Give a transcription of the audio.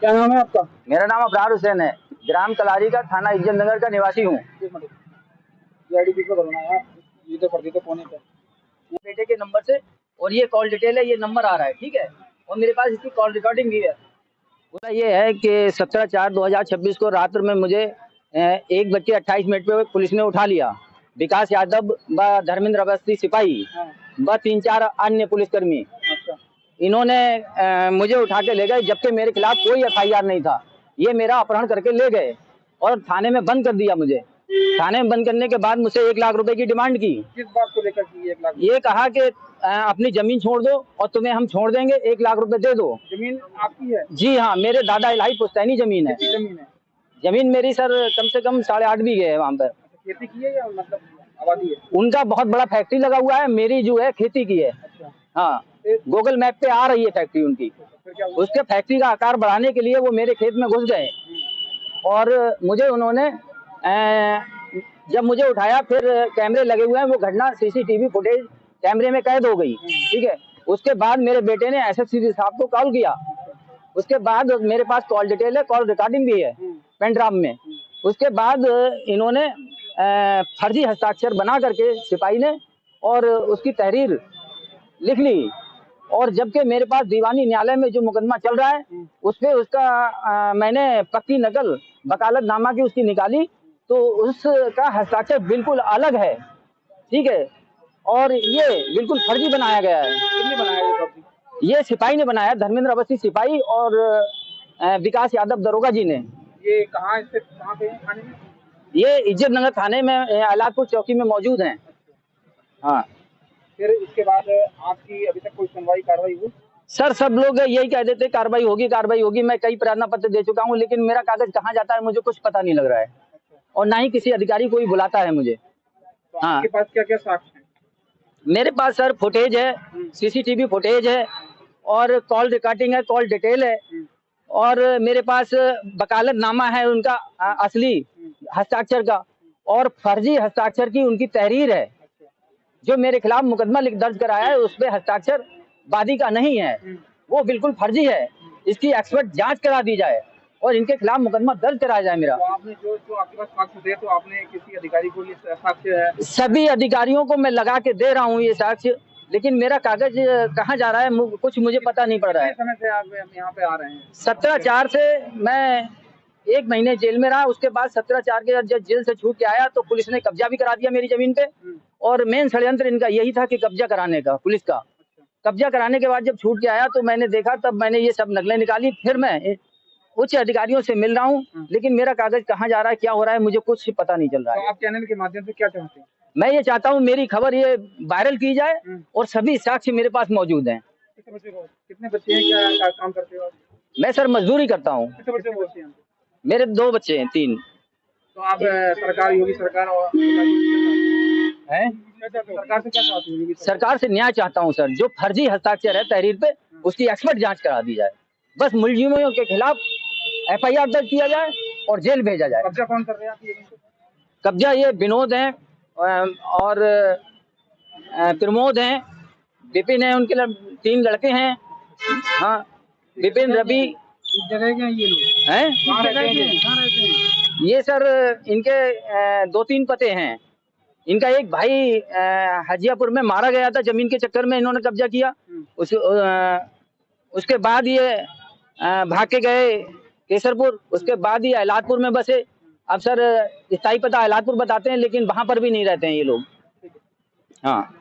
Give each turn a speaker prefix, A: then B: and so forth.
A: क्या नाम है आपका?
B: मेरा नाम अबरार हुसैन है। ग्राम कलारी का, थाना इज्जत नगर का निवासी हूँ।
A: ये आईडी किसको करना है? ये तो कर दी तो कोने पे
B: ये बेटे के नंबर से, और ये कॉल डिटेल है, ये नंबर आ रहा है, ठीक है। और मेरे पास इसकी कॉल रिकॉर्डिंग भी है। पूरा ये है कि 17/4/2026 को रात में मुझे 1:28 पे पुलिस ने उठा लिया। विकास यादव व धर्मेंद्र अवस्थी सिपाही व 3-4 अन्य पुलिसकर्मी,
A: अच्छा
B: इन्होंने मुझे उठा के ले गए, जबकि मेरे खिलाफ कोई FIR नहीं था। ये मेरा अपहरण करके ले गए और थाने में बंद कर दिया मुझे। थाने में बंद करने के बाद मुझसे 1 लाख रुपए की डिमांड की।
A: किस बात को लेकर की 1 लाख?
B: ये कहा कि अपनी जमीन छोड़ दो और तुम्हें हम छोड़ देंगे, 1 लाख रुपए दे दो।
A: जमीन आपकी है?
B: जी हाँ, मेरे दादा इलाही पुश्तैनी जमीन है।
A: कितनी जमीन है?
B: जमीन मेरी सर कम से कम 8.5 बीघे है वहाँ पर।
A: खेती की है या मतलब आबादी है?
B: उनका बहुत बड़ा फैक्ट्री लगा हुआ है, मेरी जो है खेती की है।
A: अच्छा,
B: हाँ, गूगल मैप पे आ रही है फैक्ट्री उनकी।
A: फिर क्या हुआ?
B: उसके फैक्ट्री का आकार बढ़ाने के लिए वो मेरे खेत में घुस गए और मुझे उन्होंने जब मुझे उठाया, फिर कैमरे लगे हुए हैं, वो घटना CCTV फुटेज कैमरे में कैद हो गई, ठीक है। उसके बाद मेरे बेटे ने SSPD साहब को कॉल किया। उसके बाद मेरे पास कॉल डिटेल है, कॉल रिकॉर्डिंग भी है पेन ड्राइव में। उसके बाद इन्होंने फर्जी हस्ताक्षर बना करके सिपाही ने और उसकी तहरीर लिख ली। और जबकि मेरे पास दीवानी न्यायालय में जो मुकदमा चल रहा है, उस पे उसका मैंने पक्की नकल वकालतनामा की उसकी निकाली, तो उसका हस्ताक्षर बिल्कुल अलग है, ठीक है। और ये बिल्कुल फर्जी बनाया गया है।
A: किसने बनाया ये फर्जी?
B: ये सिपाही ने बनाया, धर्मेंद्र अवस्थी सिपाही और विकास यादव दरोगा जी ने।
A: ये कहाँ से कहाँ पे है थाने में?
B: ये इज्जत नगर थाने में अलादपुर चौकी में मौजूद हैं। हाँ
A: फिर इसके बाद आपकी अभी तक कोई सुनवाई कार्रवाई हुई?
B: सर, सब लोग यही कह देते कार्रवाई होगी कार्रवाई होगी। मैं कई प्रार्थना पत्र दे चुका हूँ, लेकिन मेरा कागज कहाँ जाता है मुझे कुछ पता नहीं लग रहा है, और ना ही किसी अधिकारी को भी बुलाता है मुझे।
A: तो आपके पास क्या क्या साक्ष्य हैं?
B: मेरे पास सर फुटेज है, CCTV फुटेज है, और कॉल रिकॉर्डिंग है, कॉल डिटेल है, और मेरे पास वकालतनामा है उनका असली हस्ताक्षर का, और फर्जी हस्ताक्षर की उनकी तहरीर है। जो मेरे खिलाफ मुकदमा दर्ज कराया है उस पे हस्ताक्षर वादी का नहीं है, वो बिल्कुल फर्जी है। इसकी एक्सपर्ट जांच करा दी जाए और इनके खिलाफ मुकदमा दर्ज कराया जाए मेरा।
A: तो आपने जो आपके पास साक्ष्य थे, तो आपने किसी अधिकारी को ये साक्ष्य है?
B: सभी अधिकारियों को मैं लगा के दे रहा हूँ ये साक्ष्य, लेकिन मेरा कागज कहाँ जा रहा है कुछ मुझे पता नहीं पड़ रहा है।
A: समय से आप यहाँ पे आ रहे हैं?
B: 17/4 से मैं 1 महीने जेल में रहा। उसके बाद 17/4 के जब जेल से छूट के आया तो पुलिस ने कब्जा भी करा दिया मेरी जमीन पे, और मेन षड्यंत्र इनका यही था कि कब्जा कराने का। पुलिस का कब्जा कराने के बाद जब छूट के आया तो मैंने देखा, तब मैंने ये सब नकलें निकाली। फिर मैं उच्च अधिकारियों से मिल रहा हूँ, लेकिन मेरा कागज कहाँ जा रहा है, क्या हो रहा है, मुझे कुछ पता नहीं चल रहा है।
A: तो आप चैनल के माध्यम से क्या चाहते हैं?
B: मैं ये चाहता हूँ मेरी खबर ये वायरल की जाए और सभी साक्ष्य मेरे पास मौजूद हैं।
A: कितने बच्चे हैं, क्या काम करते हो आप?
B: मैं सर मजदूरी करता हूँ।
A: कितने बच्चे बोलते हैं?
B: मेरे 2 बच्चे हैं, 3।
A: तो आप सरकार, योगी सरकार और
B: हैं?
A: सरकार से क्या चाहते हैं?
B: सरकार से न्याय चाहता हूं सर। जो फर्जी हस्ताक्षर है तहरीर पे, उसकी एक्सपर्ट जांच करा दी जाए। बस मुलजिमों के खिलाफ FIR दर्ज किया जाए और जेल भेजा जाए।
A: कब्जा कौन कर रहे हैं आप?
B: कब्जा ये विनोद है और प्रमोद हैं, विपिन है, उनके 3 लड़के हैं। हाँ, विपिन, रवि।
A: इस जगह के ये लोग
B: हैं?
A: कहाँ रहते हैं?
B: ये सर इनके 2-3 पते हैं। इनका एक भाई हाजियापुर में मारा गया था, जमीन के चक्कर में इन्होंने कब्जा किया। उसके बाद ये भाग के गए केसरपुर, उसके बाद ये अलादपुर में बसे। अब सर स्थायी पता अलादपुर बताते हैं, लेकिन वहां पर भी नहीं रहते हैं ये लोग। हाँ।